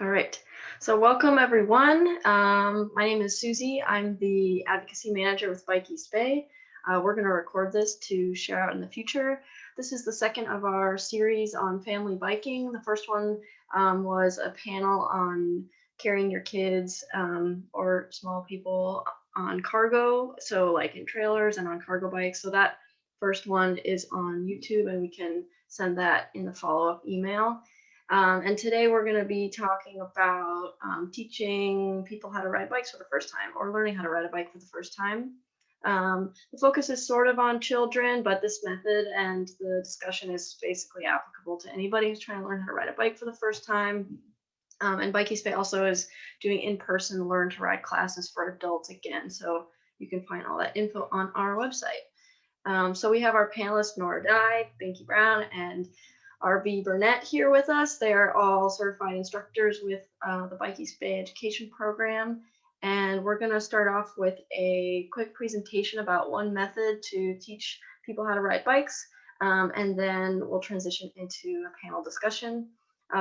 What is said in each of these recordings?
All right, so welcome everyone. My name is Susie. I'm the Advocacy Manager with Binky Bay. We're going to record this to share out in the future. This is the second of our series on family biking. The first one was a panel on carrying your kids or small people on cargo, so like in trailers and on cargo bikes. So that first one is on YouTube, and we can send that in the follow-up email. And today we're going to be talking about teaching people how to ride bikes for the first time, or learning how to ride a bike for the first time. The focus is sort of on children, but this method and the discussion is basically applicable to anybody who's trying to learn how to ride a bike for the first time. And Binky Bay also is doing in-person learn to ride classes for adults again. So you can find all that info on our website. So we have our panelists, Nora Dye, Binky Brown, and R.B. Burnett here with us. They are all certified instructors with the Binky Bay Education Program. And we're going to start off with a quick presentation about one method to teach people how to ride bikes. And then we'll transition into a panel discussion.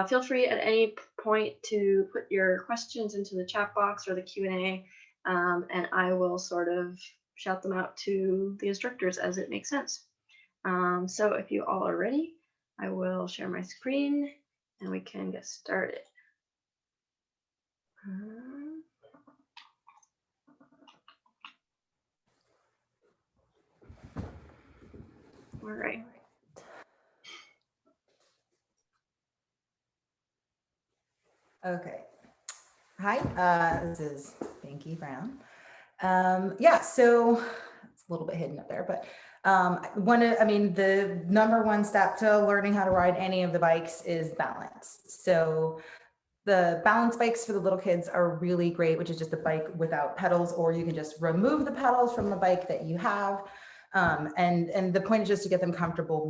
Feel free at any point to put your questions into the chat box or the Q&A, and I will sort of shout them out to the instructors as it makes sense. So if you all are ready, I will share my screen and we can get started. All right. Okay. Hi, this is Binky Brown. Yeah, so it's a little bit hidden up there, but the number one step to learning how to ride any of the bikes is balance. So the balance bikes for the little kids are really great, which is just a bike without pedals, or you can just remove the pedals from the bike that you have. And the point is just to get them comfortable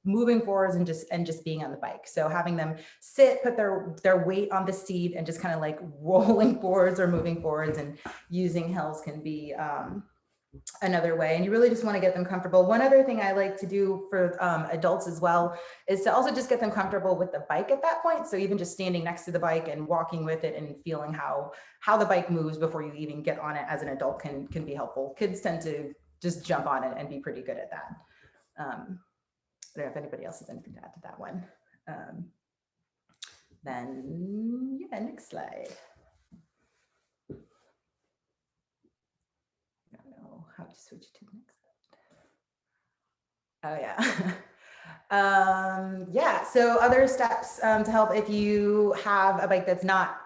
moving forwards and just being on the bike. So having them sit, put their weight on the seat and just kind of like rolling forwards or moving forwards, and using hills can be another way. And you really just want to get them comfortable. One other thing I like to do for adults as well is to also just get them comfortable with the bike at that point. So even just standing next to the bike and walking with it and feeling how the bike moves before you even get on it as an adult can be helpful. Kids tend to just jump on it and be pretty good at that. I don't know if anybody else has anything to add to that one. Then, yeah, next slide. I don't know how to switch to the next slide. Oh, yeah. Yeah, so other steps to help if you have a bike that's not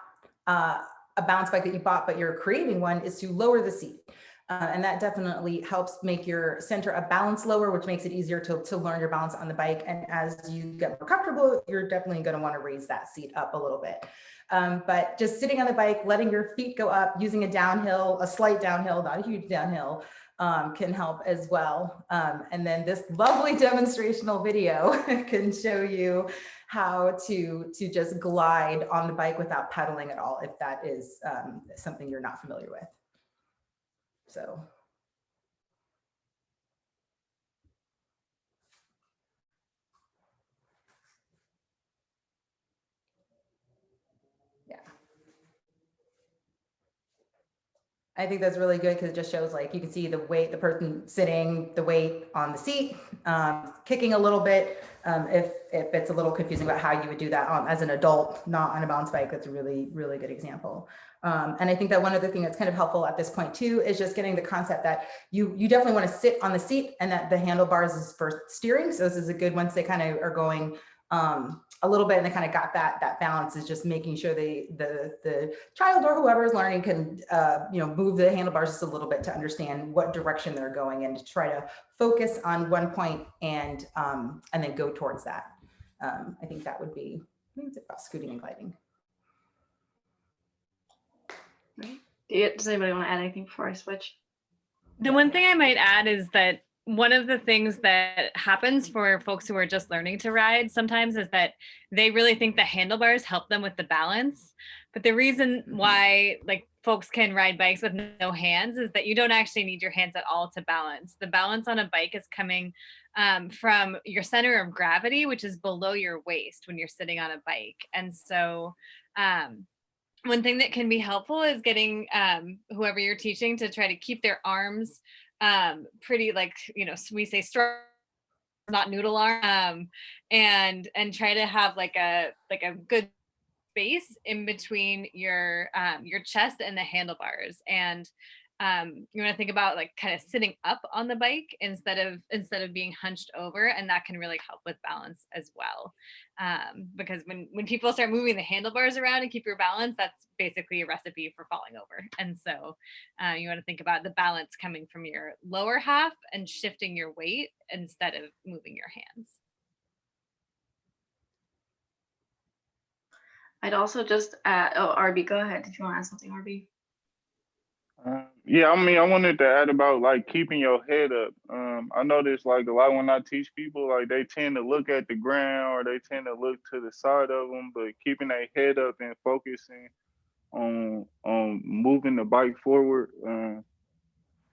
a balance bike that you bought, but you're creating one, is to lower the seat. And that definitely helps make your center of balance lower, which makes it easier to learn your balance on the bike. And as you get more comfortable, you're definitely going to want to raise that seat up a little bit. But just sitting on the bike, letting your feet go up, using a slight downhill, not a huge downhill, can help as well. And then this lovely demonstrational video can show you how to just glide on the bike without pedaling at all, if that is something you're not familiar with. So. Yeah. I think that's really good because it just shows, like, you can see the weight, the person sitting, the weight on the seat, kicking a little bit. If it's a little confusing about how you would do that as an adult, not on a balance bike, that's a really, really good example. And I think that one other thing that's kind of helpful at this point too is just getting the concept that you definitely want to sit on the seat, and that the handlebars is for steering. So this is a good, once they kind of are going a little bit and they kind of got that balance, is just making sure the child or whoever is learning can move the handlebars just a little bit to understand what direction they're going in, to try to focus on one point and then go towards that. I think that would be, I think it's about scooting and gliding. Right. Does anybody want to add anything before I switch? The one thing I might add is that one of the things that happens for folks who are just learning to ride sometimes is that they really think the handlebars help them with the balance. But the reason why, like, folks can ride bikes with no hands is that you don't actually need your hands at all to balance. The balance on a bike is coming from your center of gravity, which is below your waist when you're sitting on a bike. And so one thing that can be helpful is getting whoever you're teaching to try to keep their arms pretty, like, we say strong, not noodle arm, and try to have like a good space in between your chest and the handlebars. And you want to think about like kind of sitting up on the bike instead of being hunched over, and that can really help with balance as well. Because when people start moving the handlebars around and keep your balance, that's basically a recipe for falling over. And so you want to think about the balance coming from your lower half and shifting your weight instead of moving your hands. I'd also just add, oh, RB, go ahead. Did you want to add something, RB? Yeah, I mean, I wanted to add about like keeping your head up. I notice like a lot when I teach people, like they tend to look at the ground or they tend to look to the side of them, but keeping their head up and focusing on moving the bike forward,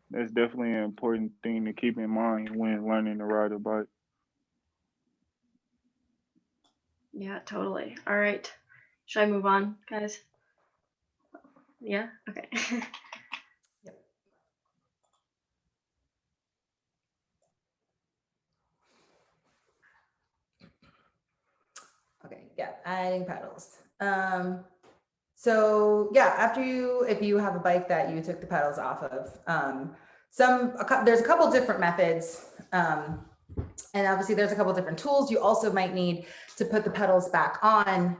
that's definitely an important thing to keep in mind when learning to ride a bike. Yeah, totally. All right. Should I move on, guys? Yeah? Okay. Yep. Okay, yeah, adding pedals. So yeah, if you have a bike that you took the pedals off of, there's a couple different methods. And obviously there's a couple different tools. You also might need to put the pedals back on.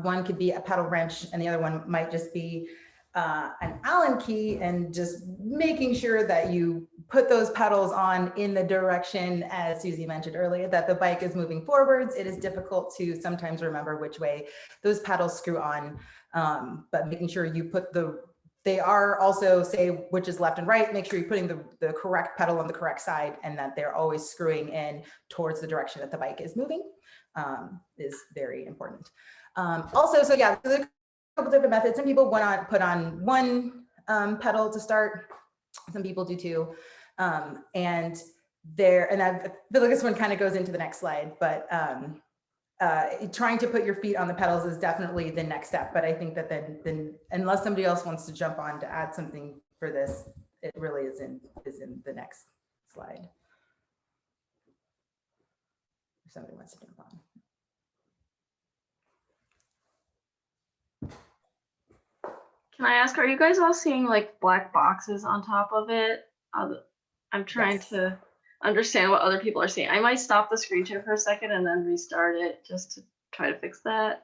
One could be a pedal wrench and the other one might just be an Allen key, and just making sure that you put those pedals on in the direction, as Susie mentioned earlier, that the bike is moving forwards. It is difficult to sometimes remember which way those pedals screw on, but making sure you put they are also say which is left and right. Make sure you're putting the correct pedal on the correct side, and that they're always screwing in towards the direction that the bike is moving, is very important. Also, so yeah, so a couple different methods. Some people want to put on one pedal to start. Some people do two. And I feel like this one kind of goes into the next slide, but trying to put your feet on the pedals is definitely the next step. But I think that then unless somebody else wants to jump on to add something for this, it really is in the next slide. If somebody wants to jump on. Can I ask, are you guys all seeing like black boxes on top of it? I'm trying to understand what other people are seeing. I might stop the screen share for a second and then restart it just to try to fix that.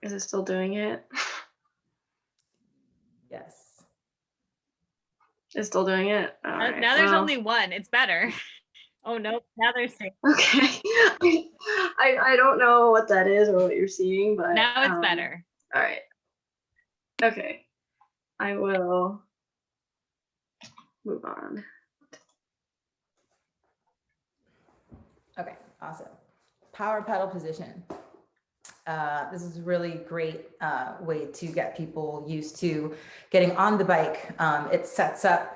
Is it still doing it? Yes. It's still doing it. All right, now there's only one. It's better. Oh no, now there's two. Okay. I don't know what that is or what you're seeing, but now it's better. All right. Okay. I will move on. Okay, awesome. Power pedal position. This is a really great way to get people used to getting on the bike. It sets up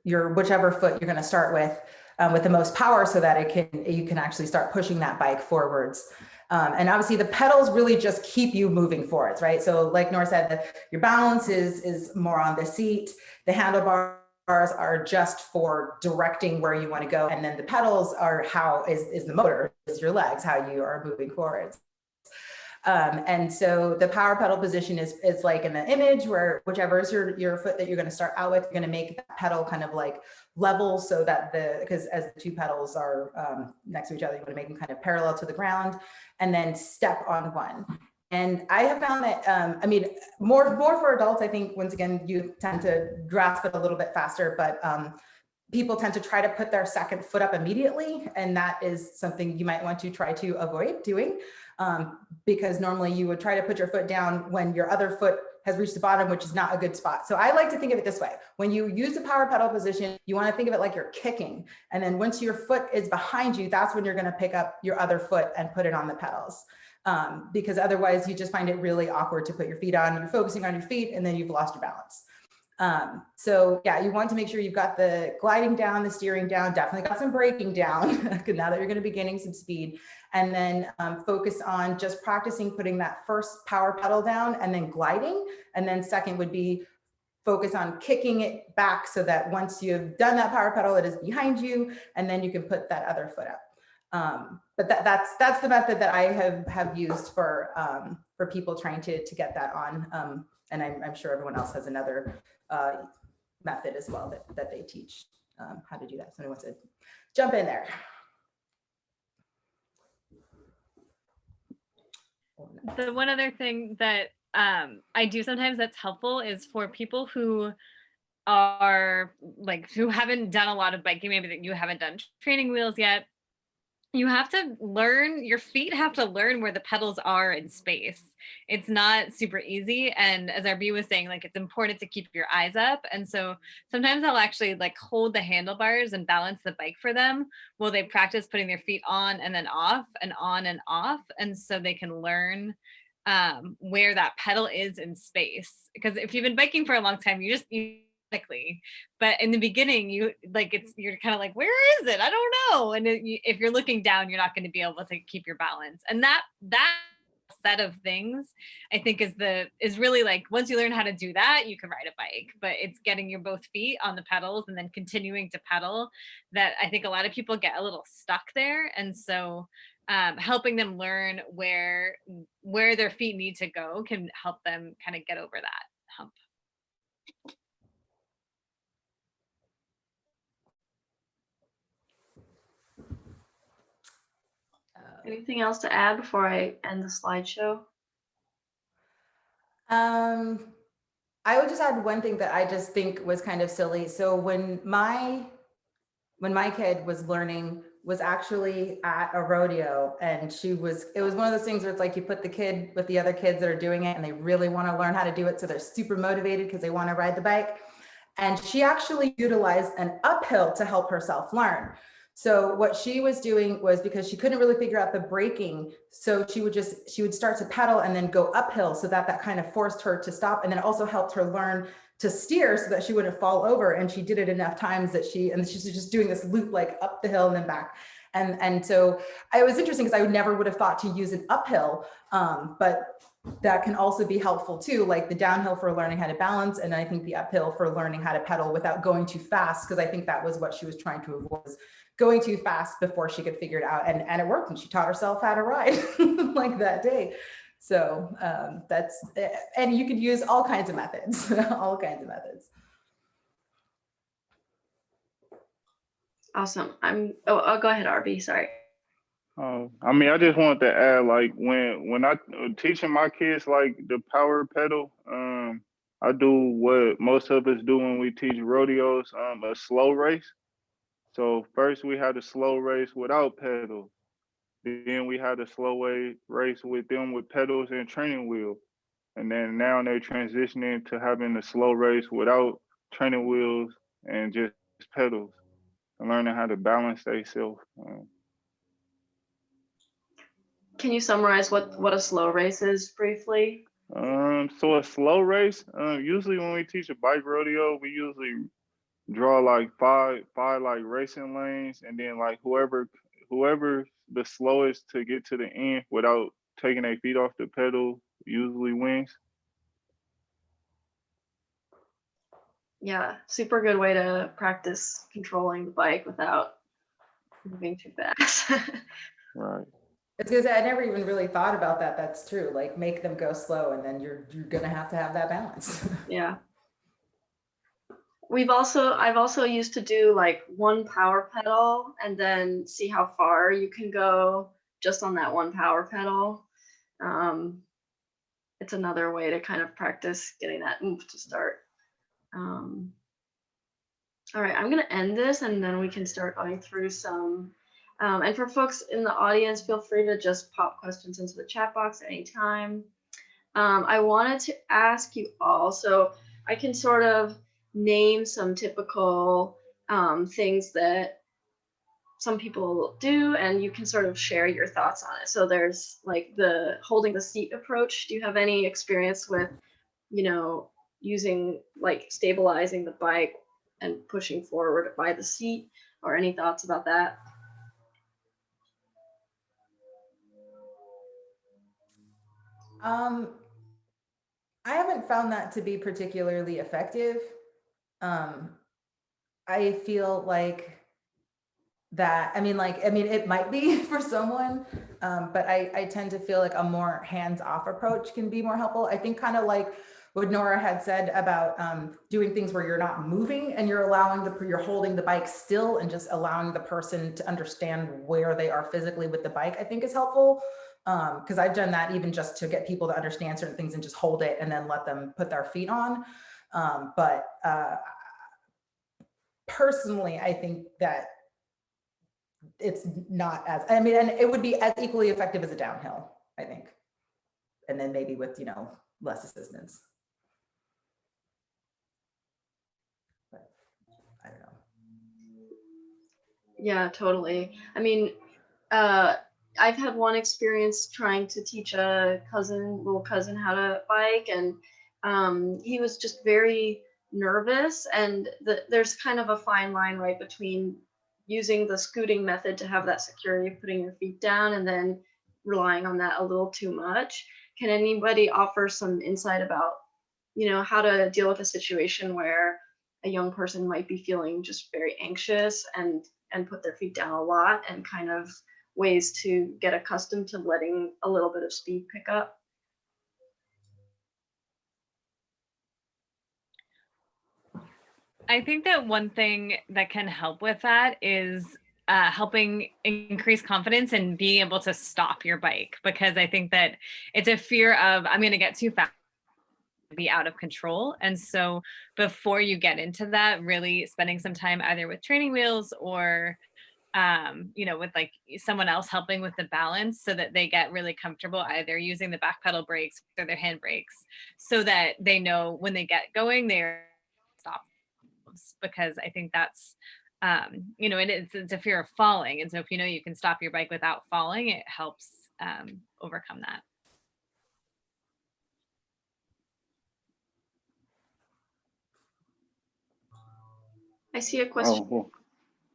your whichever foot you're going to start with the most power, so that you can actually start pushing that bike forwards. And obviously the pedals really just keep you moving forwards, right? So like Nora said, your balance is more on the seat. The handlebars are just for directing where you want to go. And then the pedals are is the motor, is your legs, how you are moving forwards. And so the power pedal position is like in the image where whichever is your foot that you're going to start out with, you're going to make that pedal kind of like level, so that because as the two pedals are next to each other, you want to make them kind of parallel to the ground, and then step on one. And I have found that, I mean, more for adults, I think, once again, you tend to grasp it a little bit faster, but people tend to try to put their second foot up immediately. And that is something you might want to try to avoid doing. because normally you would try to put your foot down when your other foot has reached the bottom, which is not a good spot. So I like to think of it this way. When you use the power pedal position, you want to think of it like you're kicking. And then once your foot is behind you, that's when you're going to pick up your other foot and put it on the pedals. Because otherwise you just find it really awkward to put your feet on. You're focusing on your feet and then you've lost your balance. So yeah, you want to make sure you've got the gliding down, the steering down, definitely got some braking down now that you're going to be gaining some speed, and then focus on just practicing putting that first power pedal down and then gliding. And then second would be focus on kicking it back so that once you've done that power pedal, it is behind you, and then you can put that other foot up. But that's the method that I have used for people trying to get that on. And I'm sure everyone else has another method as well that they teach how to do that. Somebody wants to jump in there. The one other thing that I do sometimes that's helpful is for people who are like, who haven't done a lot of biking, maybe that you haven't done training wheels yet. You have to learn, your feet have to learn where the pedals are in space. It's not super easy. And as RB was saying, like, it's important to keep your eyes up. And so sometimes I'll actually like hold the handlebars and balance the bike for them while they practice putting their feet on and then off and on and off. And so they can learn where that pedal is in space. Because if you've been biking for a long time, you but in the beginning you're kind of like, where is it? I don't know. And if you're looking down, you're not going to be able to keep your balance. And that set of things, I think, is really like, once you learn how to do that, you can ride a bike. But it's getting your both feet on the pedals and then continuing to pedal that I think a lot of people get a little stuck there. And so helping them learn where their feet need to go can help them kind of get over that hump. Anything else to add before I end the slideshow? I would just add one thing that I just think was kind of silly. So when my kid was learning, was actually at a rodeo, and it was one of those things where it's like you put the kid with the other kids that are doing it and they really want to learn how to do it. So they're super motivated because they want to ride the bike. And she actually utilized an uphill to help herself learn. So what she was doing was, because she couldn't really figure out the braking, so she would start to pedal and then go uphill, so that kind of forced her to stop, and then also helped her learn to steer so that she wouldn't fall over. And she did it enough times that she's just doing this loop like up the hill and then back. And so it was interesting because I never would have thought to use an uphill, but that can also be helpful too, like the downhill for learning how to balance, and I think the uphill for learning how to pedal without going too fast, because I think that was what she was trying to avoid, was going too fast before she could figure it out. And it worked, and she taught herself how to ride like that day. So and you could use all kinds of methods, all kinds of methods. Awesome. Oh, go ahead, RB, sorry. I mean, I just wanted to add, like, when I teaching my kids like the power pedal, I do what most of us do when we teach rodeos, a slow race. So first we had a slow race without pedals. Then we had a slow race with them with pedals and training wheel. And then now they're transitioning to having a slow race without training wheels and just pedals, and learning how to balance themselves. Can you summarize what a slow race is briefly? So a slow race, usually when we teach a bike rodeo, we usually draw like five like racing lanes, and then like whoever the slowest to get to the end without taking their feet off the pedal usually wins. Yeah, super good way to practice controlling the bike without moving too fast. Right. It's because I never even really thought about that. That's true. Like, make them go slow, and then you're gonna have to have that balance. Yeah. I've also used to do like one power pedal and then see how far you can go just on that one power pedal. It's another way to kind of practice getting that oomph to start. All right, I'm gonna end this, and then we can start going through some And for folks in the audience, feel free to just pop questions into the chat box at any time. I wanted to ask you all, so I can sort of name some typical things that some people do, and you can sort of share your thoughts on it. So there's like the holding the seat approach. Do you have any experience with, using like stabilizing the bike and pushing forward by the seat, or any thoughts about that? I haven't found that to be particularly effective. I feel like that, it might be for someone, but I tend to feel like a more hands-off approach can be more helpful. I think kind of like what Nora had said about doing things where you're not moving and you're holding the bike still and just allowing the person to understand where they are physically with the bike, I think is helpful. Because I've done that even just to get people to understand certain things and just hold it and then let them put their feet on. But personally, I think that it's not as, and it would be as equally effective as a downhill, I think. And then maybe with, less assistance. But I don't know. Yeah, totally. I've had one experience trying to teach a little cousin how to bike, and he was just very nervous. And there's kind of a fine line, right, between using the scooting method to have that security of putting your feet down and then relying on that a little too much. Can anybody offer some insight about, how to deal with a situation where a young person might be feeling just very anxious and put their feet down a lot, and kind of ways to get accustomed to letting a little bit of speed pick up? I think that one thing that can help with that is helping increase confidence and being able to stop your bike, because I think that it's a fear of, I'm going to get too fast, be out of control. And so before you get into that, really spending some time either with training wheels or with like someone else helping with the balance, so that they get really comfortable either using the back pedal brakes or their hand brakes, so that they know when they get going, they're stop. Because I think that's it's a fear of falling. And so if you can stop your bike without falling, it helps overcome that. I see a question. Oh, well,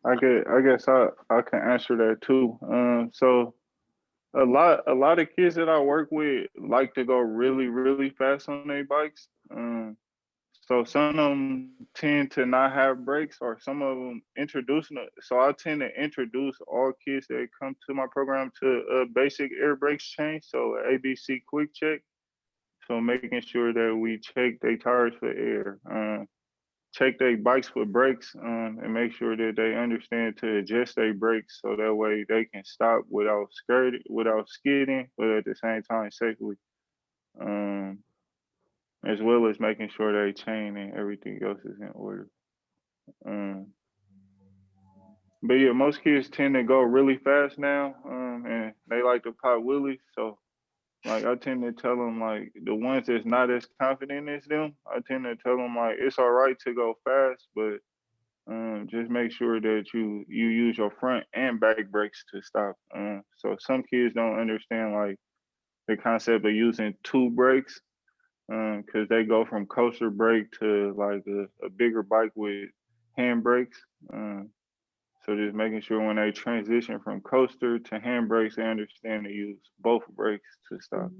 I guess I can answer that too. So a lot of kids that I work with like to go really, really fast on their bikes. So some of them tend to not have brakes, or some of them introducing it. So I tend to introduce all kids that come to my program to a basic air brakes change. So ABC quick check. So making sure that we check their tires for air, check their bikes for brakes, and make sure that they understand to adjust their brakes, so that way they can stop without skidding, but at the same time safely. As well as making sure they chain and everything else is in order. But yeah, most kids tend to go really fast now, and they like to pop wheelies. So like I tend to tell them, like the ones that's not as confident as them, I tend to tell them like it's all right to go fast, but just make sure that you use your front and back brakes to stop. So some kids don't understand like the concept of using two brakes, because they go from coaster brake to like a bigger bike with hand brakes. So just making sure when they transition from coaster to hand brakes, they understand to use both brakes to stop,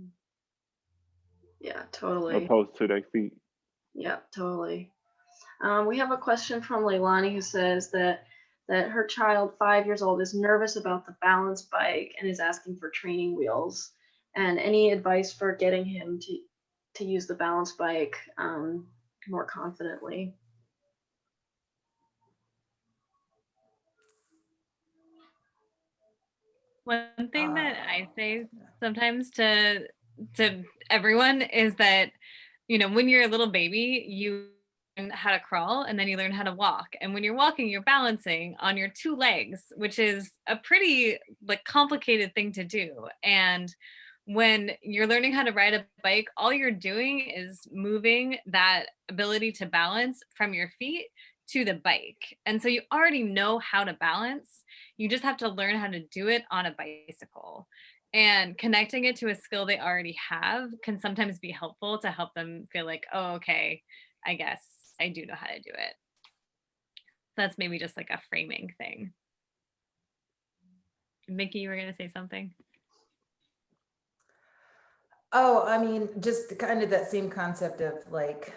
Yeah, totally. opposed to their feet. Yeah, totally. We have a question from Leilani, who says that her child, 5 years old, is nervous about the balance bike and is asking for training wheels. And any advice for getting him to use the balance bike more confidently? One thing that I say sometimes to everyone is that, when you're a little baby, you how to crawl, and then you learn how to walk. And when you're walking, you're balancing on your two legs, which is a pretty like complicated thing to do. And when you're learning how to ride a bike, all you're doing is moving that ability to balance from your feet to the bike. And so you already know how to balance. You just have to learn how to do it on a bicycle. And connecting it to a skill they already have can sometimes be helpful to help them feel like, oh, okay, I guess I do know how to do it. That's maybe just like a framing thing. Binky, you were going to say something? Oh, I mean, just kind of that same concept of like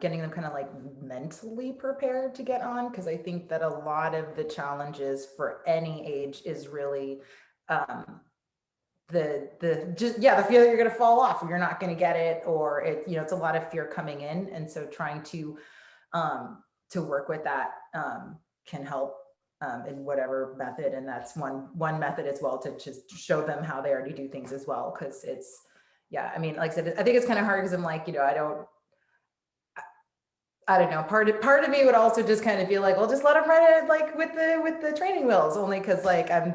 getting them kind of like mentally prepared to get on, because I think that a lot of the challenges for any age is really the fear that you're going to fall off or you're not going to get it, or it's a lot of fear coming in, and so trying to work with that can help in whatever method, and that's one method as well, to just show them how they already do things as well, because it's I mean, like I said, I think it's kind of hard because I'm like, I don't know. Part of me would also just kind of feel like, well, just let them ride it like with the training wheels, only because like I'm,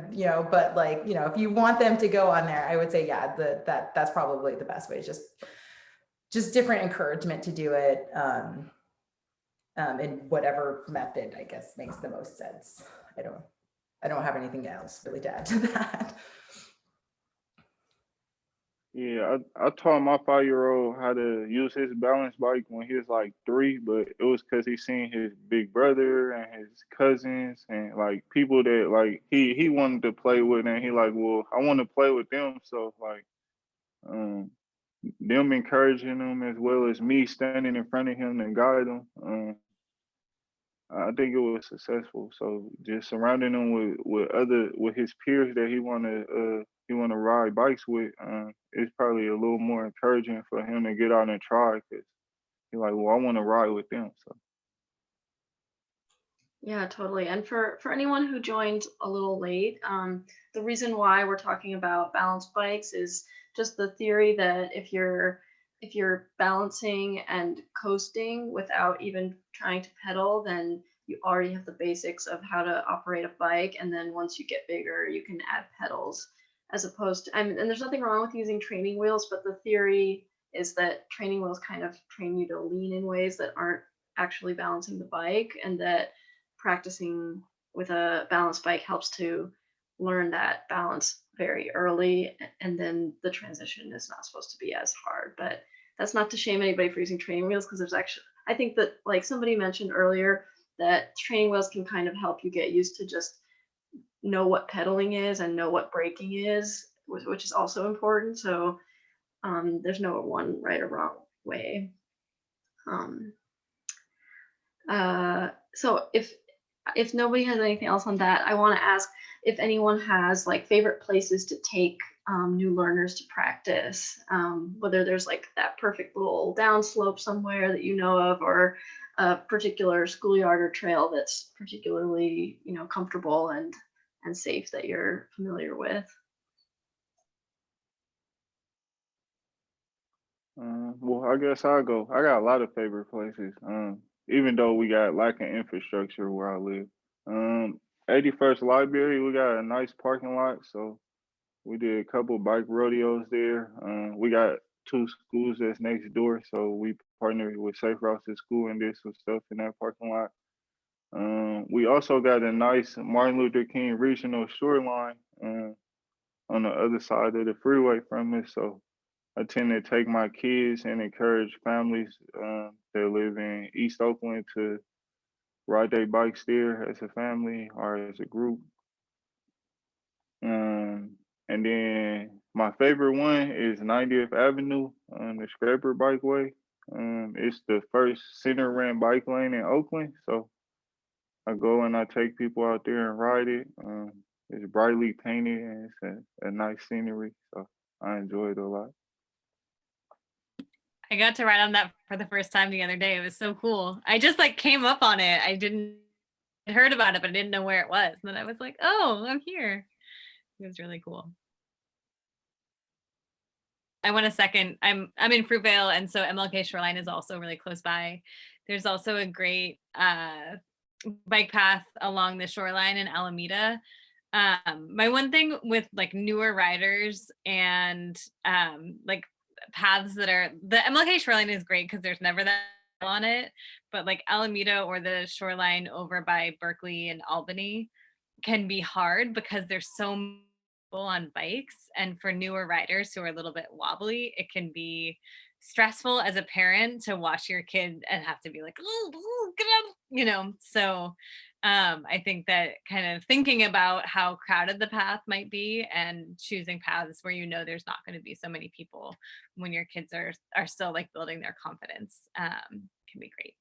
but like, if you want them to go on there, I would say, that's probably the best way. Just different encouragement to do it in whatever method, I guess, makes the most sense. I don't have anything else really to add to that. Yeah, I taught my 5-year-old how to use his balance bike when he was like 3, but it was because he seen his big brother and his cousins and like people that like he wanted to play with, and he like, well, I want to play with them. So like them encouraging him as well as me standing in front of him and guide him. I think it was successful. So just surrounding him with his peers that he wanna ride bikes with, it's probably a little more encouraging for him to get out and try, because he's like, well, I want to ride with them. So Yeah, totally. And for anyone who joined a little late, the reason why we're talking about balance bikes is just the theory that if you're balancing and coasting without even trying to pedal, then you already have the basics of how to operate a bike. And then once you get bigger, you can add pedals, as opposed to, and there's nothing wrong with using training wheels, but the theory is that training wheels kind of train you to lean in ways that aren't actually balancing the bike, and that practicing with a balance bike helps to learn that balance very early, and then the transition is not supposed to be as hard. But that's not to shame anybody for using training wheels, because there's actually, I think that like somebody mentioned earlier, that training wheels can kind of help you get used to just know what pedaling is and know what braking is, which is also important. So there's no one right or wrong way. So if nobody has anything else on that, I want to ask if anyone has like favorite places to take new learners to practice, whether there's like that perfect little downslope somewhere that you know of, or a particular schoolyard or trail that's particularly comfortable and safe that you're familiar with. well, I guess I'll go. I got a lot of favorite places. Even though we got lacking infrastructure where I live. 81st Library, we got a nice parking lot, so we did a couple bike rodeos there. We got 2 schools that's next door, so we partnered with Safe Routes to School and did some stuff in that parking lot. We also got a nice Martin Luther King Regional Shoreline on the other side of the freeway from us. So I tend to take my kids and encourage families that live in East Oakland to ride their bikes there as a family or as a group. And then my favorite one is 90th Avenue on the Scraper Bikeway. It's the first center ran bike lane in Oakland. So I go and I take people out there and ride it. It's brightly painted and it's a nice scenery. So I enjoy it a lot. I got to ride on that for the first time the other day. It was so cool. I just like came up on it. I heard about it, but I didn't know where it was. And then I was like, oh, I'm here. It was really cool. I want a second. I'm in Fruitvale, and so MLK Shoreline is also really close by. There's also a great bike path along the shoreline in Alameda. My one thing with like newer riders and like paths that are, the MLK shoreline is great because there's never that on it, but like Alameda or the shoreline over by Berkeley and Albany can be hard because there's so many people on bikes, and for newer riders who are a little bit wobbly, it can be stressful as a parent to watch your kid and have to be like, oh, get up, you know. So I think that kind of thinking about how crowded the path might be and choosing paths where you know there's not going to be so many people when your kids are still like building their confidence can be great.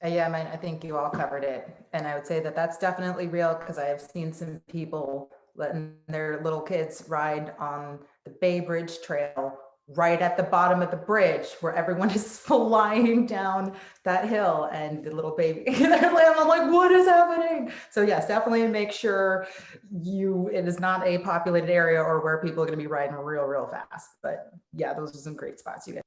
Yeah, I think you all covered it. And I would say that that's definitely real because I have seen some people letting their little kids ride on the Bay Bridge Trail right at the bottom of the bridge where everyone is flying down that hill and the little baby, I'm like, what is happening? So yes, definitely make sure it is not a populated area or where people are going to be riding real fast. But yeah, those are some great spots you guys.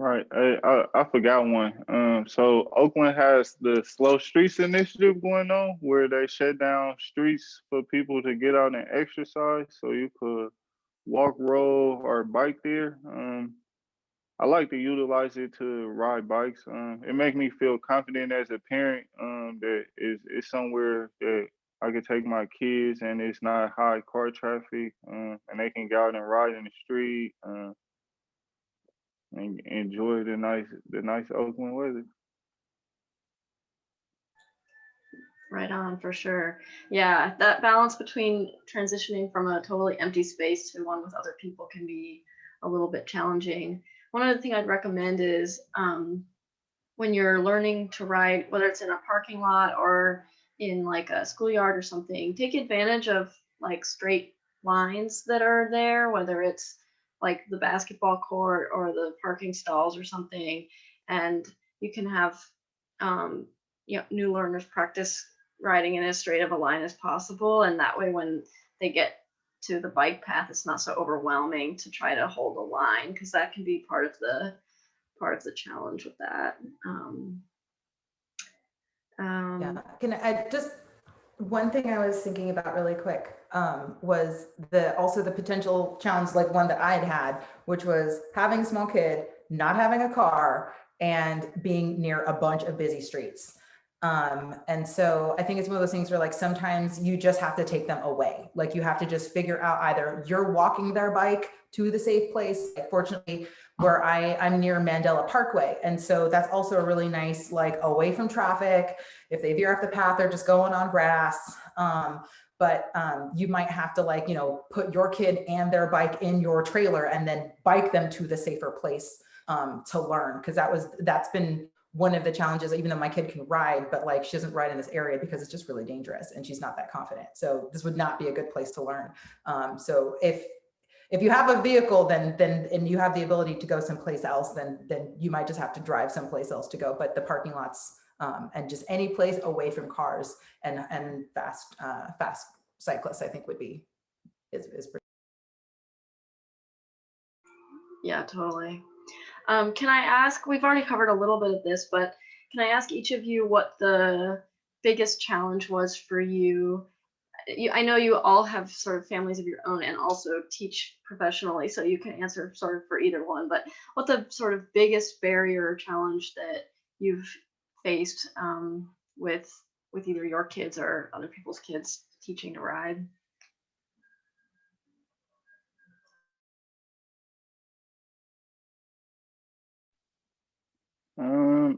Right. I forgot one. So Oakland has the Slow Streets initiative going on where they shut down streets for people to get out and exercise. So you could walk, roll, or bike there. I like to utilize it to ride bikes. It makes me feel confident as a parent that it's somewhere that I could take my kids and it's not high car traffic and they can go out and ride in the street. And enjoy the nice Oakland weather. Right on, for sure. Yeah, that balance between transitioning from a totally empty space to one with other people can be a little bit challenging. One other thing I'd recommend is when you're learning to ride, whether it's in a parking lot or in like a schoolyard or something, take advantage of like straight lines that are there, whether it's like the basketball court or the parking stalls or something. And you can have new learners practice riding in as straight of a line as possible. And that way, when they get to the bike path, it's not so overwhelming to try to hold a line, because that can be part of the challenge with that. Yeah, can I just, one thing I was thinking about really quick was also the potential challenge, like one that I had, which was having a small kid, not having a car, and being near a bunch of busy streets. And so I think it's one of those things where like sometimes you just have to take them away. Like you have to just figure out either you're walking their bike to the safe place. Like fortunately, where I'm near Mandela Parkway. And so that's also a really nice, like away from traffic. If they veer off the path, they're just going on grass. But you might have to like, put your kid and their bike in your trailer and then bike them to the safer place to learn. Cause that's been one of the challenges, even though my kid can ride, but like she doesn't ride in this area because it's just really dangerous and she's not that confident. So this would not be a good place to learn. So if you have a vehicle, then and you have the ability to go someplace else, then you might just have to drive someplace else to go. But the parking lots and just any place away from cars and fast cyclists, I think is pretty. Yeah, totally. Can I ask, we've already covered a little bit of this, but can I ask each of you what the biggest challenge was for you? I know you all have sort of families of your own and also teach professionally, so you can answer sort of for either one, but what the sort of biggest barrier or challenge that you've faced with either your kids or other people's kids teaching to ride?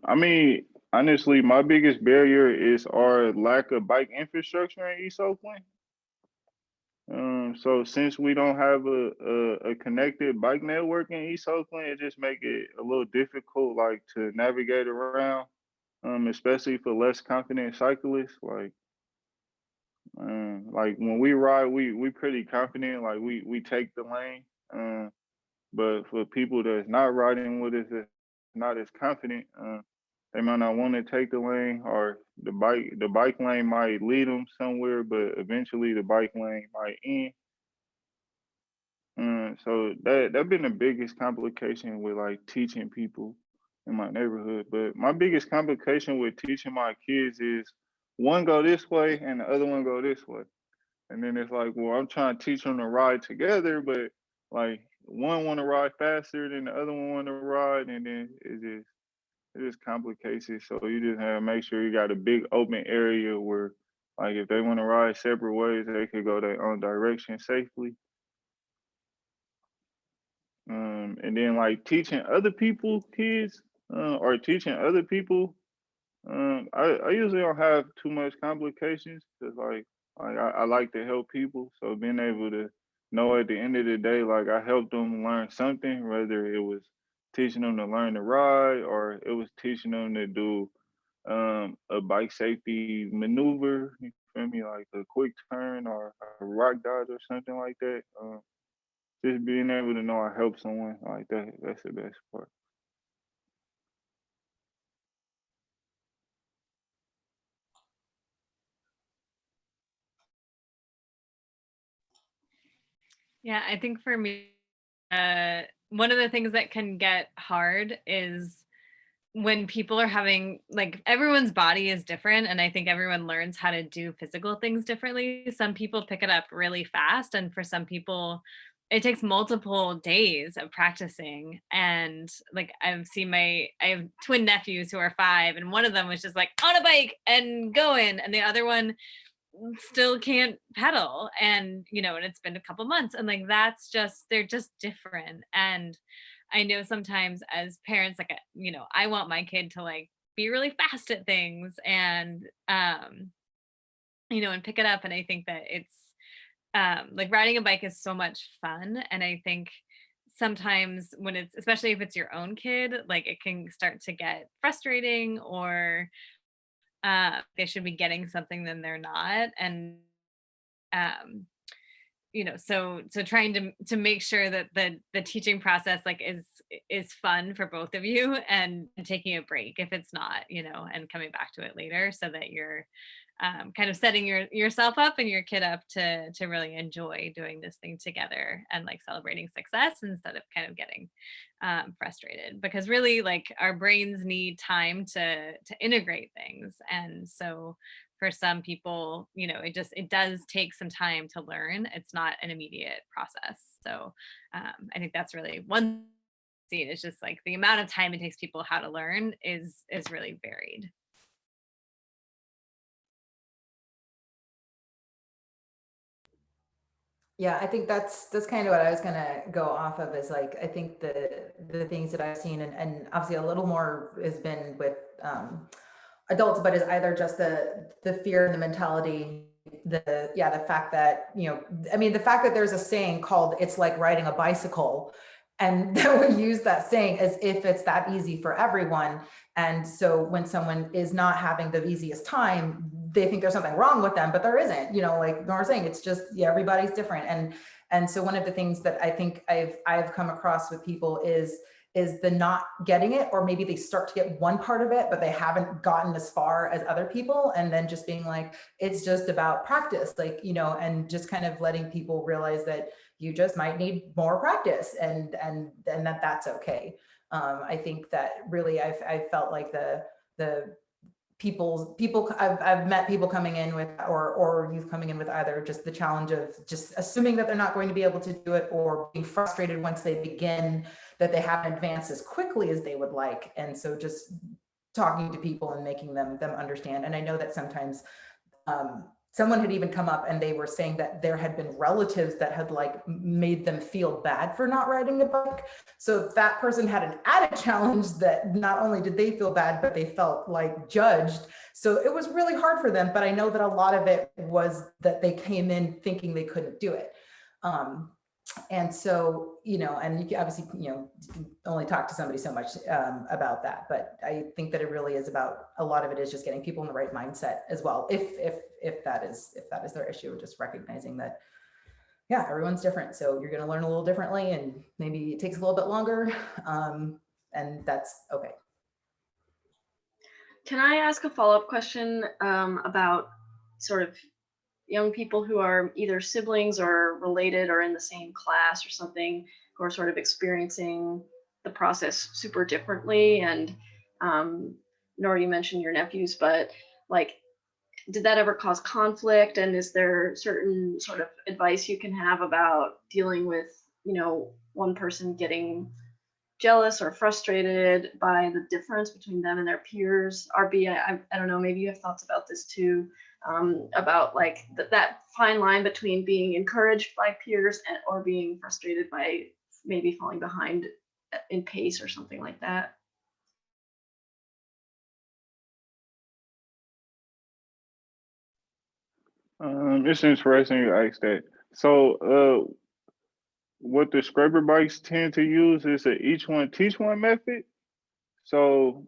I mean, honestly, my biggest barrier is our lack of bike infrastructure in East Oakland. So since we don't have a connected bike network in East Oakland, it just make it a little difficult, like to navigate around, especially for less confident cyclists. Like when we ride, we pretty confident, like we take the lane. But for people that's not riding with us, that's not as confident, they might not want to take the lane, or the bike lane might lead them somewhere, but eventually the bike lane might end. So that been the biggest complication with like teaching people in my neighborhood. But my biggest complication with teaching my kids is one go this way and the other one go this way. And then it's like, well, I'm trying to teach them to ride together, but like one want to ride faster than the other one want to ride, and then it just complicates it. So you just have to make sure you got a big open area where, like, if they want to ride separate ways, they could go their own direction safely. And then like teaching other people kids or teaching other people, I usually don't have too much complications because I like to help people. So being able to know at the end of the day, like I helped them learn something, whether it was teaching them to learn to ride or it was teaching them to do a bike safety maneuver, you feel me, like a quick turn or a rock dodge or something like that. Just being able to know I help someone like that, that's the best part. Yeah, I think for me, one of the things that can get hard is when people are having, like, everyone's body is different, and I think everyone learns how to do physical things differently. Some people pick it up really fast, and for some people it takes multiple days of practicing. And like I have twin nephews who are 5, and one of them was just like on a bike and going, and the other one still can't pedal, and and it's been a couple months, and like they're just different. And I know sometimes as parents, like, I want my kid to like be really fast at things, and and pick it up. And I think that it's like riding a bike is so much fun. And I think sometimes when it's, especially if it's your own kid, like it can start to get frustrating, or they should be getting something then they're not. And um so trying to make sure that the teaching process like is fun for both of you, and taking a break if it's not, and coming back to it later, so that you're kind of setting yourself up and your kid up to really enjoy doing this thing together, and like celebrating success instead of kind of getting frustrated, because really like our brains need time to integrate things. And so for some people, it does take some time to learn. It's not an immediate process. So I think that's really one thing. It's just like the amount of time it takes people how to learn is really varied. Yeah, I think that's kind of what I was gonna go off of, is like, I think the things that I've seen, and obviously a little more has been with adults, but is either just the fear and the mentality, the fact that, I mean, the fact that there's a saying called "it's like riding a bicycle," and that we use that saying as if it's that easy for everyone. And so when someone is not having the easiest time, they think there's something wrong with them, but there isn't. Like Nora was saying, it's just, everybody's different. And so one of the things that I think I've come across with people is the not getting it, or maybe they start to get one part of it, but they haven't gotten as far as other people. And then just being like, it's just about practice, like, and just kind of letting people realize that you just might need more practice, and that's okay. I think that really I've felt like the people I've met people coming in with, or youth coming in with either just the challenge of just assuming that they're not going to be able to do it, or being frustrated once they begin that they haven't advanced as quickly as they would like. And so just talking to people and making them understand. And I know that sometimes someone had even come up and they were saying that there had been relatives that had like made them feel bad for not riding a bike. So that person had an added challenge, that not only did they feel bad, but they felt like judged. So it was really hard for them. But I know that a lot of it was that they came in thinking they couldn't do it. And so, and you can obviously, you can only talk to somebody so much about that. But I think that it really is about, a lot of it is just getting people in the right mindset as well. If that is their issue, just recognizing that, yeah, everyone's different. So you're going to learn a little differently, and maybe it takes a little bit longer, and that's okay. Can I ask a follow-up question about sort of young people who are either siblings or related or in the same class or something, who are sort of experiencing the process super differently. And Nora, you mentioned your nephews, but like, did that ever cause conflict? And is there certain sort of advice you can have about dealing with, you know, one person getting jealous or frustrated by the difference between them and their peers? RB, I don't know, maybe you have thoughts about this too, about like that fine line between being encouraged by peers or being frustrated by maybe falling behind in pace or something like that. It's interesting you ask that. So, what the scraper bikes tend to use is a each one teach one method. So,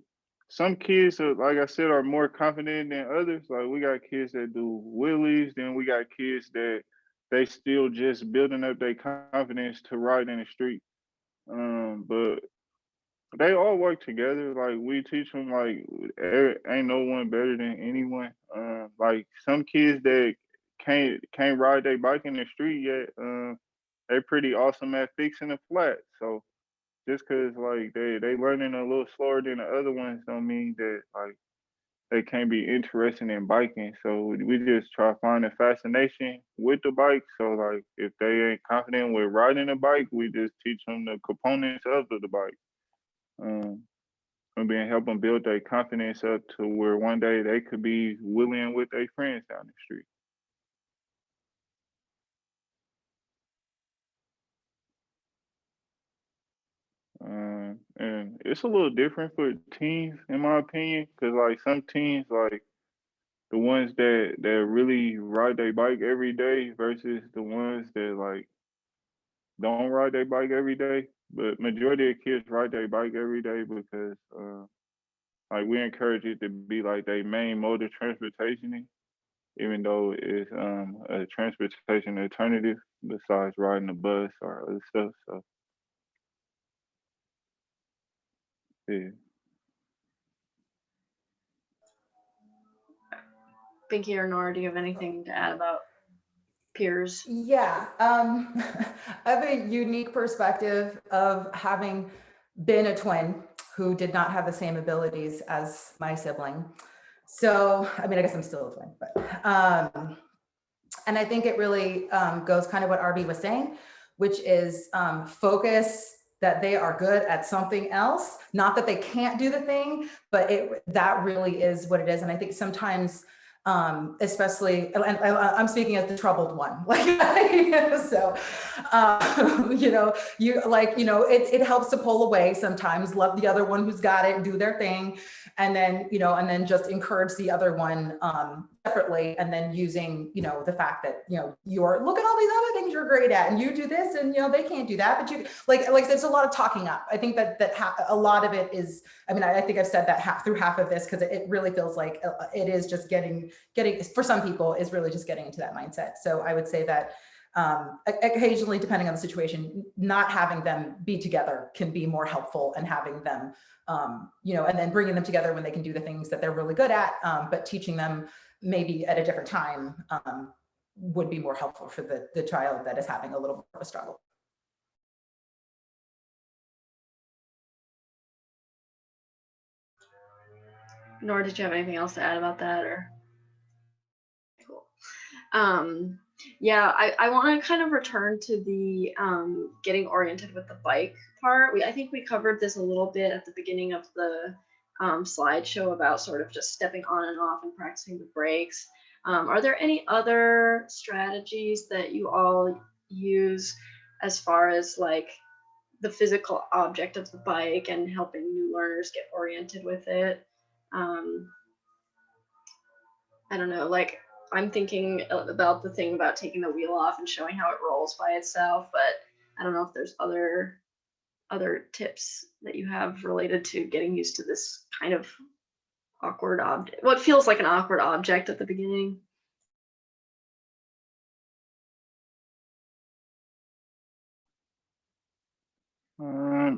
some kids, like I said, are more confident than others. Like we got kids that do wheelies, then we got kids that they still just building up their confidence to ride in the street. But they all work together. Like we teach them like ain't no one better than anyone. Like some kids that can't ride their bike in the street yet. They pretty awesome at fixing a flat. So just cause like they learning a little slower than the other ones don't mean that like they can't be interested in biking. So we just try to find a fascination with the bike. So like if they ain't confident with riding a bike, we just teach them the components of the bike. Um, and then help them build their confidence up to where one day they could be wheeling with their friends down the street. And it's a little different for teens, in my opinion, because like some teens, like the ones that really ride their bike every day versus the ones that like don't ride their bike every day. But majority of kids ride their bike every day because like we encourage it to be like their main mode of transportation, even though it's a transportation alternative besides riding a bus or other stuff. So yeah. Binky or Nora, do you have anything to add about peers? Yeah, I have a unique perspective of having been a twin who did not have the same abilities as my sibling. So, I mean, I guess I'm still a twin, but, and I think it really goes kind of what RB was saying, which is focus that they are good at something else. Not that they can't do the thing, but that really is what it is. And I think sometimes, especially, and I'm speaking as the troubled one, like, so, you know, it helps to pull away sometimes, love the other one who's got it, do their thing. And then, and then just encourage the other one separately. And then using, the fact that, you're, look at all these other things you're great at and you do this and, they can't do that, but you like there's a lot of talking up. I think that a lot of it is, I mean, I think I've said that through half of this, because it really feels like it is just getting, for some people is really just getting into that mindset. So I would say that occasionally, depending on the situation, not having them be together can be more helpful, and having them, and then bringing them together when they can do the things that they're really good at, but teaching them maybe at a different time would be more helpful for the child that is having a little bit of a struggle. Nora, did you have anything else to add about that? Or cool. Yeah, I want to kind of return to the getting oriented with the bike part. I think we covered this a little bit at the beginning of the slideshow about sort of just stepping on and off and practicing the brakes. Are there any other strategies that you all use as far as like the physical object of the bike and helping new learners get oriented with it? I don't know, like I'm thinking about the thing about taking the wheel off and showing how it rolls by itself, but I don't know if there's other tips that you have related to getting used to this kind of awkward object, what feels like an awkward object at the beginning.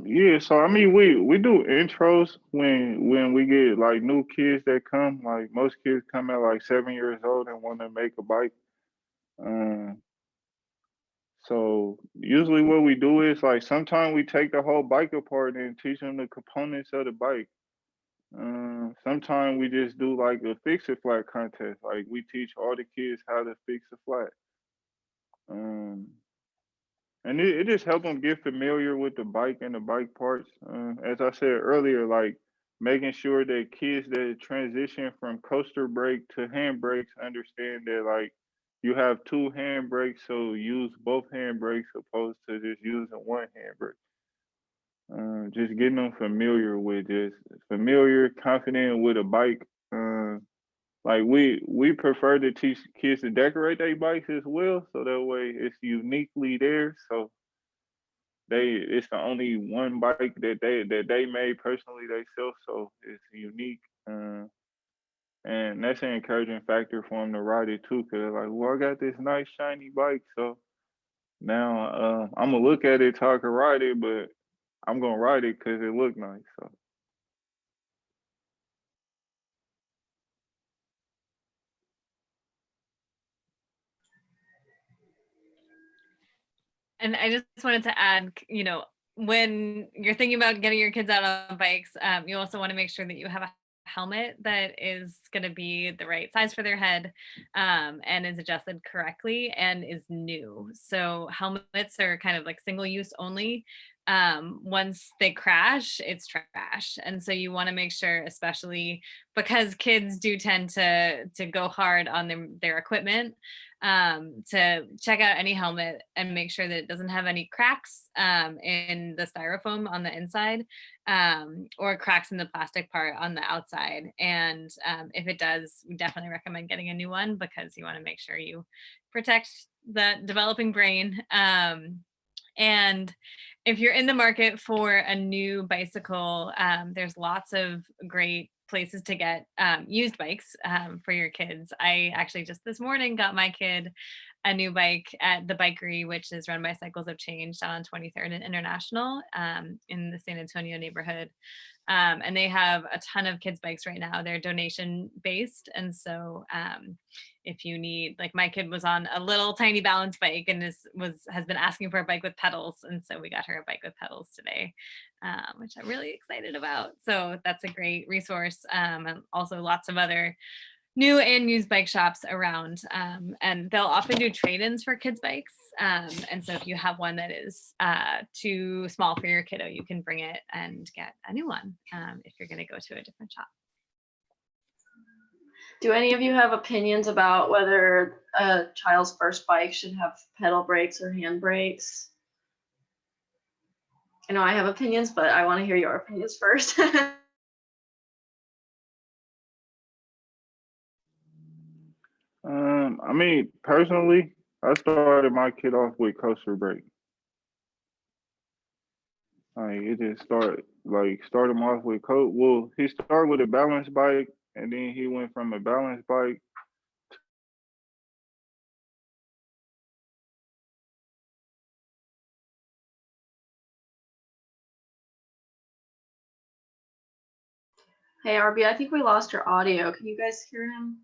Yeah, so I mean we do intros when we get like new kids that come. Like most kids come at like 7 years old and want to make a bike. So usually what we do is like sometimes we take the whole bike apart and teach them the components of the bike. Sometimes we just do like a fix a flat contest. Like we teach all the kids how to fix a flat. Um, and it just help them get familiar with the bike and the bike parts. As I said earlier, like making sure that kids that transition from coaster brake to hand brakes understand that like you have two hand brakes, so use both hand brakes opposed to just using one hand brake. Just getting them familiar with just familiar, confident with a bike. Like we prefer to teach kids to decorate their bikes as well, so that way it's uniquely theirs. So it's the only one bike that they made personally themselves, so it's unique. And that's an encouraging factor for them to ride it too, cause like, well, I got this nice shiny bike, so now I'm gonna look at it, talk and ride it, but I'm gonna ride it because it looked nice. So. And I just wanted to add, you know, when you're thinking about getting your kids out on bikes, you also want to make sure that you have a helmet that is going to be the right size for their head, and is adjusted correctly and is new. So helmets are kind of like single use only. Once they crash, it's trash. And so you want to make sure, especially because kids do tend to go hard on their equipment, to check out any helmet and make sure that it doesn't have any cracks in the styrofoam on the inside, or cracks in the plastic part on the outside. And if it does, we definitely recommend getting a new one because you want to make sure you protect the developing brain. And if you're in the market for a new bicycle, there's lots of great places to get used bikes for your kids. I actually just this morning got my kid a new bike at the Bikery, which is run by Cycles of Change down on 23rd and International, in the San Antonio neighborhood. And they have a ton of kids bikes right now. They're donation based. And so if you need, like my kid was on a little tiny balance bike and has been asking for a bike with pedals. And so we got her a bike with pedals today, which I'm really excited about. So that's a great resource. And also lots of other new and used bike shops around, and they'll often do trade-ins for kids bikes, and so if you have one that is too small for your kiddo, you can bring it and get a new one if you're going to go to a different shop. Do any of you have opinions about whether a child's first bike should have pedal brakes or hand brakes? I know I have opinions, but I want to hear your opinions first. I mean, personally, I started my kid off with coaster brake. Like it just start him off with well, he started with a balance bike and then he went from a balance bike. Hey, RB, I think we lost your audio. Can you guys hear him?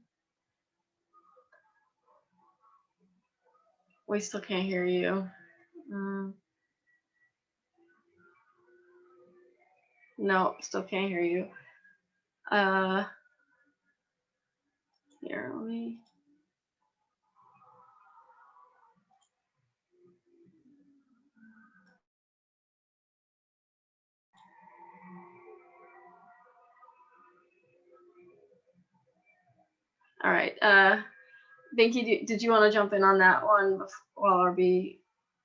We still can't hear you. No, still can't hear you. Here, let me. All right. Binky, did you want to jump in on that one while RB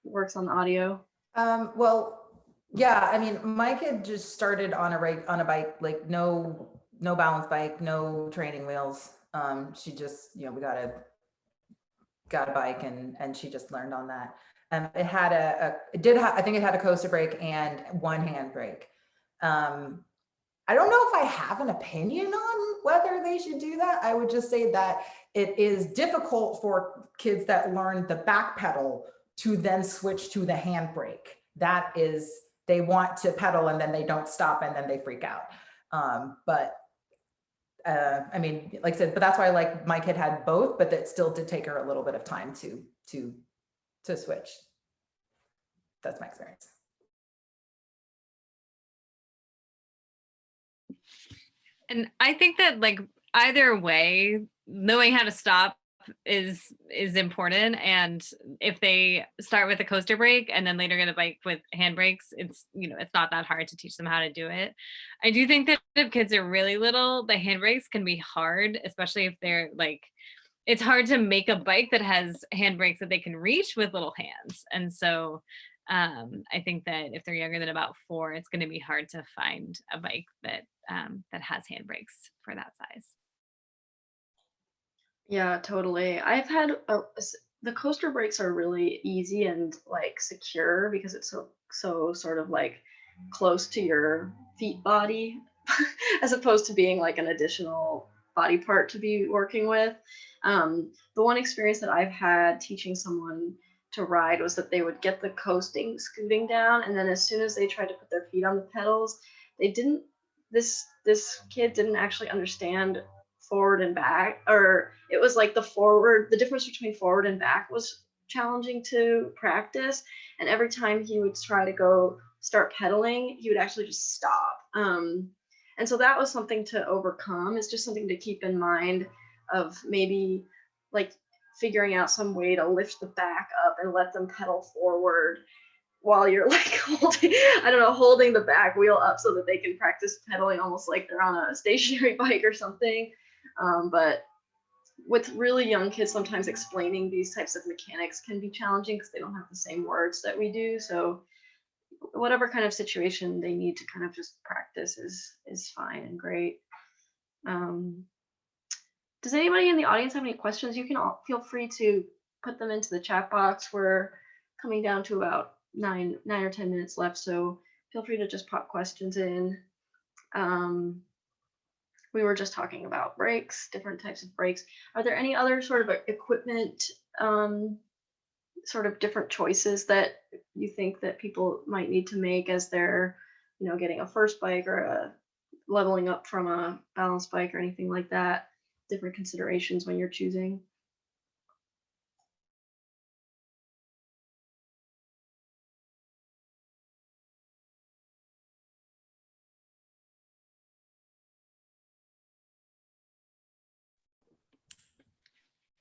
works on the audio? Well, yeah, I mean, my kid just started on a bike, like no balance bike, no training wheels. She just, we got a bike and she just learned on that. It had I think it had a coaster brake and one hand brake. I don't know if I have an opinion on whether they should do that. I would just say that it is difficult for kids that learn the back pedal to then switch to the handbrake. That is, they want to pedal and then they don't stop and then they freak out. But I mean, like I said, but that's why like my kid had both, but that still did take her a little bit of time to switch. That's my experience. And I think that like either way, knowing how to stop is important. And if they start with a coaster brake and then later get a bike with handbrakes, it's, you know, it's not that hard to teach them how to do it. I do think that if kids are really little, the handbrakes can be hard, especially if they're like, it's hard to make a bike that has handbrakes that they can reach with little hands. And so I think that if they're younger than about 4, it's going to be hard to find a bike that that has handbrakes for that size. Yeah, totally. I've had the coaster brakes are really easy and like secure because it's so sort of like close to your feet body as opposed to being like an additional body part to be working with. The one experience that I've had teaching someone to ride was that they would get the coasting scooting down, and then as soon as they tried to put their feet on the pedals, they didn't. This kid didn't actually understand forward and back, or it was like the difference between forward and back was challenging to practice, and every time he would try to go start pedaling, he would actually just stop. And so that was something to overcome. It's just something to keep in mind of maybe like figuring out some way to lift the back up and let them pedal forward while you're like holding the back wheel up so that they can practice pedaling almost like they're on a stationary bike or something. But with really young kids, sometimes explaining these types of mechanics can be challenging because they don't have the same words that we do. So whatever kind of situation they need to kind of just practice is fine and great. Does anybody in the audience have any questions? You can all feel free to put them into the chat box. We're coming down to about 9 or 10 minutes left, so feel free to just pop questions in. We were just talking about brakes, different types of brakes. Are there any other sort of equipment, sort of different choices that you think that people might need to make as they're, you know, getting a first bike or a leveling up from a balance bike or anything like that? Different considerations when you're choosing?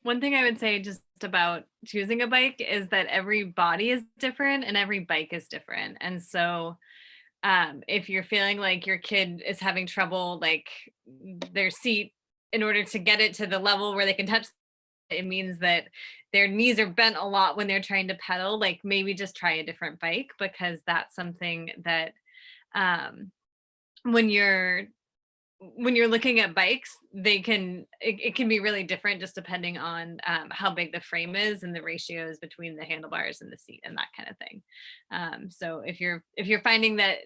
One thing I would say just about choosing a bike is that every body is different and every bike is different. And so if you're feeling like your kid is having trouble, like their seat, in order to get it to the level where they can touch, it means that their knees are bent a lot when they're trying to pedal, like maybe just try a different bike, because that's something that when you're looking at bikes, it can be really different just depending on how big the frame is and the ratios between the handlebars and the seat and that kind of thing. So if you're finding that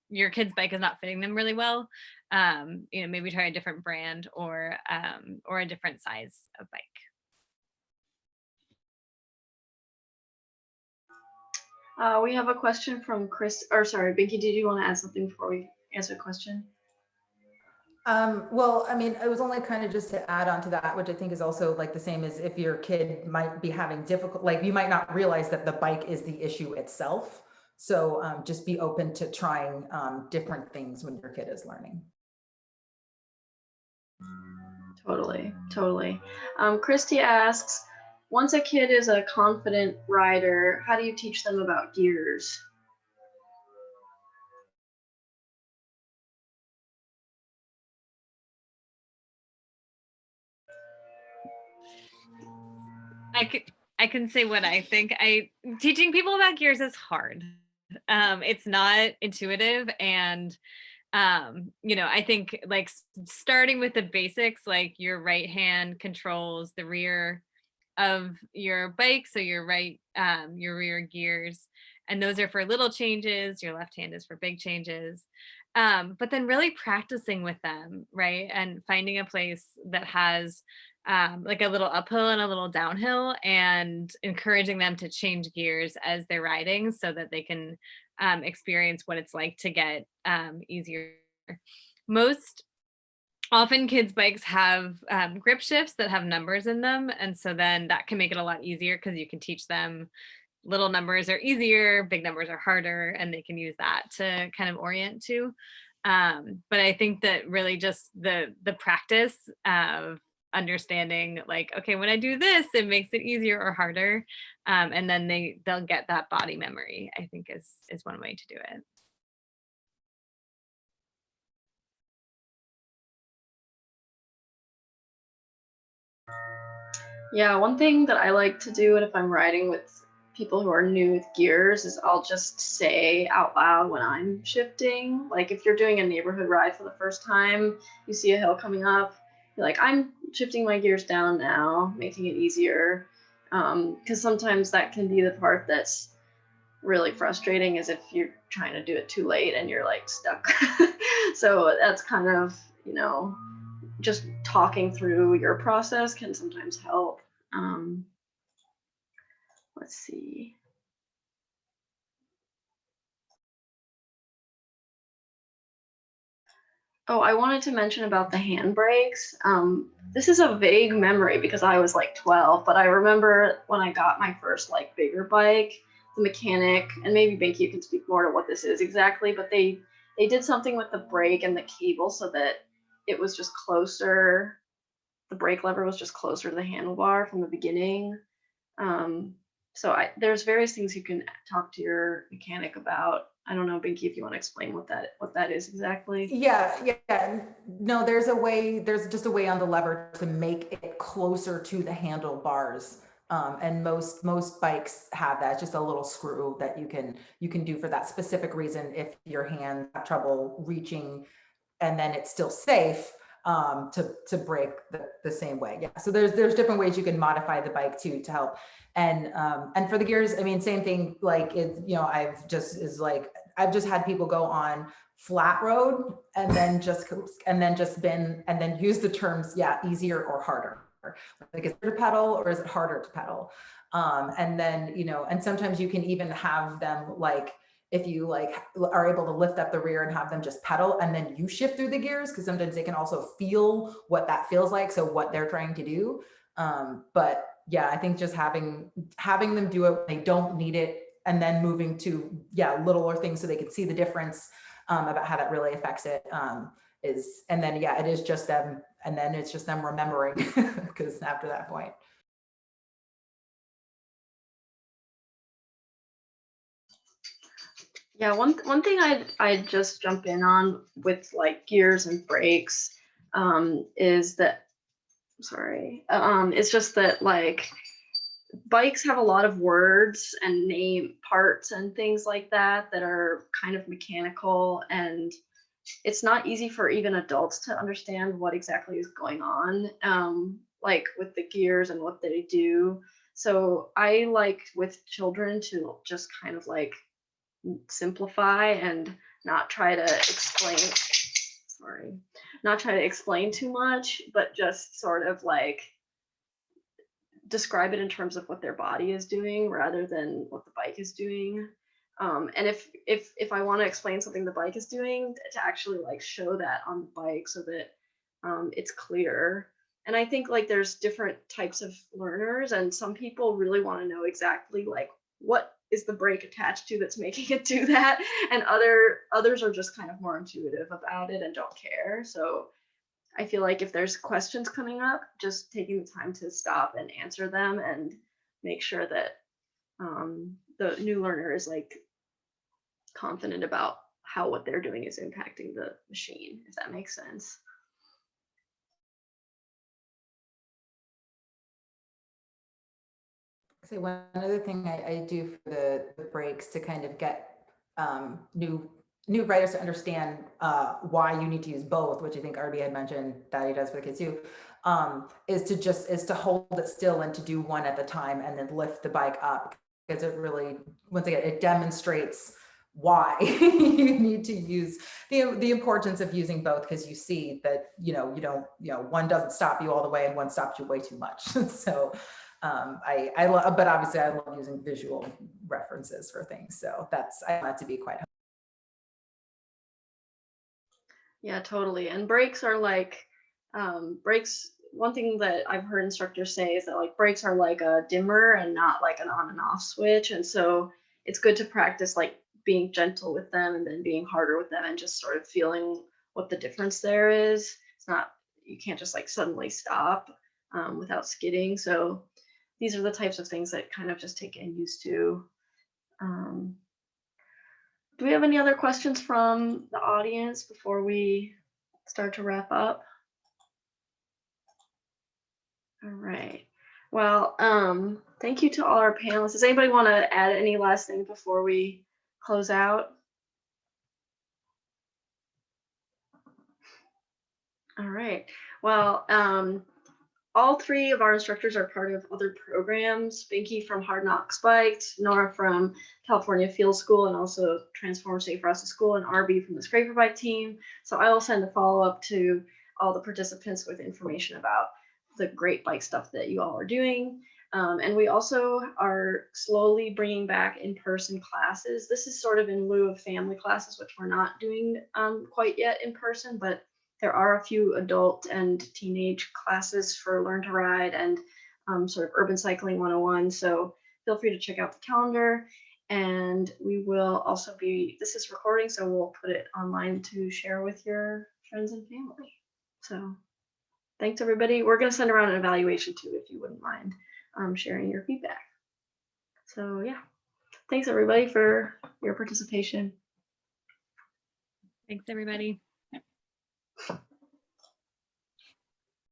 your kid's bike is not fitting them really well, you know, maybe try a different brand or a different size of bike. We have a question from Chris, or sorry, Binky, did you want to add something before we answer the question? Well, I mean, it was only kind of just to add on to that, which I think is also like the same as if your kid might be having difficult, like you might not realize that the bike is the issue itself. So just be open to trying different things when your kid is learning. Totally. Christy asks, once a kid is a confident rider, how do you teach them about gears? I can say what I think. Teaching people about gears is hard. It's not intuitive, and you know, I think like starting with the basics, like your right hand controls the rear of your bike, so your rear gears, and those are for little changes. Your left hand is for big changes. But then really practicing with them, right, and finding a place that has like a little uphill and a little downhill, and encouraging them to change gears as they're riding so that they can experience what it's like to get easier. Most often kids' bikes have grip shifts that have numbers in them. And so then that can make it a lot easier because you can teach them little numbers are easier, big numbers are harder, and they can use that to kind of orient to. But I think that really just the practice of understanding like, okay, when I do this, it makes it easier or harder. And then they'll get that body memory, I think is one way to do it. Yeah, one thing that I like to do, and if I'm riding with people who are new with gears, is I'll just say out loud when I'm shifting. Like if you're doing a neighborhood ride for the first time, you see a hill coming up, you're like, I'm shifting my gears down now, making it easier. Because sometimes that can be the part that's really frustrating, is if you're trying to do it too late and you're like stuck. So that's kind of, just talking through your process can sometimes help. Let's see. Oh, I wanted to mention about the handbrakes. This is a vague memory because I was like 12, but I remember when I got my first like bigger bike, the mechanic, and maybe Binky, you can speak more to what this is exactly, but they did something with the brake and the cable so that it was just closer. The brake lever was just closer to the handlebar from the beginning. So there's various things you can talk to your mechanic about. I don't know, Binky, if you want to explain what that is exactly. Yeah. No, there's just a way on the lever to make it closer to the handlebars. And most bikes have that. It's just a little screw that you can do for that specific reason if your hands have trouble reaching and then it's still safe to brake the same way. Yeah. So there's different ways you can modify the bike to help. And for the gears, I mean, same thing. Like I've just had people go on flat road and then just spin and then use the terms, easier or harder. Like, is it to pedal or is it harder to pedal? And then, and sometimes you can even have them like, if you are able to lift up the rear and have them just pedal and then you shift through the gears, because sometimes they can also feel what that feels like. So what they're trying to do. But yeah, I think just having them do it when they don't need it and then moving to, littler things so they can see the difference about how that really affects it and then, it is just them. And then it's just them remembering because after that point. Yeah, one thing I'd just jump in on with like gears and brakes is that, it's just that like bikes have a lot of words and name parts and things like that are kind of mechanical, and it's not easy for even adults to understand what exactly is going on, like with the gears and what they do. So I like with children to just kind of like simplify and not try to explain too much, but just sort of like describe it in terms of what their body is doing rather than what the bike is doing. And if I want to explain something the bike is doing, to actually like show that on the bike so that it's clear. And I think like there's different types of learners, and some people really want to know exactly like what is the brake attached to that's making it do that, and others are just kind of more intuitive about it and don't care. So I feel like if there's questions coming up, just taking the time to stop and answer them and make sure that the new learner is like confident about how what they're doing is impacting the machine, if that makes sense. So one other thing I do for the brakes to kind of get new writers to understand why you need to use both, which I think Arby had mentioned that he does for the kids too, is to hold it still and to do one at a time and then lift the bike up, because it really, once again, it demonstrates why you need to use the importance of using both, because you see that one doesn't stop you all the way and one stops you way too much. So I love, but obviously I love using visual references for things. So I find that to be quite helpful. Yeah, totally. And brakes are like Brakes, one thing that I've heard instructors say is that like brakes are like a dimmer and not like an on and off switch. And so it's good to practice like being gentle with them and then being harder with them and just sort of feeling what the difference there is. It's not, you can't just like suddenly stop without skidding. So these are the types of things that kind of just take getting used to. Do we have any other questions from the audience before we start to wrap up? All right. Well, thank you to all our panelists. Does anybody want to add any last thing before we close out? All right. Well, all three of our instructors are part of other programs. Binky from Hard Knox Bikes, Nora from California Field School, and also Transform Safe Routes School, and RB from the Scraper Bike team. So I will send a follow-up to all the participants with information about the great bike stuff that you all are doing. And we also are slowly bringing back in-person classes. This is sort of in lieu of family classes, which we're not doing quite yet in person, but there are a few adult and teenage classes for Learn to Ride and sort of Urban Cycling 101. So feel free to check out the calendar. And we will also be, this is recording, so we'll put it online to share with your friends and family. So thanks, everybody. We're going to send around an evaluation too, if you wouldn't mind sharing your feedback. So yeah, thanks everybody for your participation. Thanks, everybody.